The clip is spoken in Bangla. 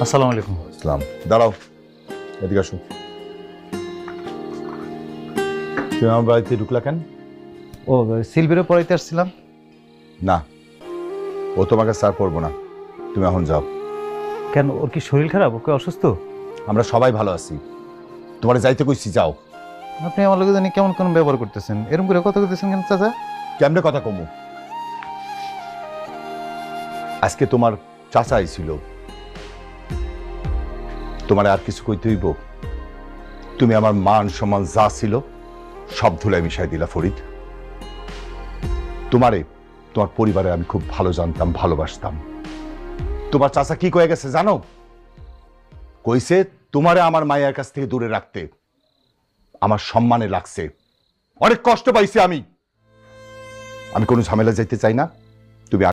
আসসালামু আলাইকুম। ইসলাম, দাঁড়াও, এদিকে আসো। তুমি আমার বাড়িতে ঢুকলা কেন? ও, সিলভিরে পড়াইতে আসছিলাম। না, ও তোমাকে স্যার করবো না, তুমি এখন যাও। কেন, ওর কি শরীর খারাপ? ওকে অসুস্থ? আমরা সবাই ভালো আছি, তোমার যাইতে কইছি, যাও। আপনি আমার লোকে জানি কেমন কেমন ব্যবহার করতেছেন, এরকম করে কথা করতেছেন কেন চাচা? কেমনে কথা কমু? আজকে তোমার চাচা আইছিল, তোমার আর কিছু কইতে হইব? তুমি আমার মান সম্মান যা ছিল সব ধুলাই মিশাই দিলা ফরিদ। তোমার পরিবারে আমি খুব ভালো জানতাম, ভালোবাসতাম। তোমার চাচা কি কয়ে গেছে জানো? কইছে তোমারে আমার মায়ের কাছ থেকে দূরে রাখতে। আমার সম্মানে লাগছে, অনেক কষ্ট পাইছি আমি। আমি কোনো ঝামেলা যাইতে চাই না।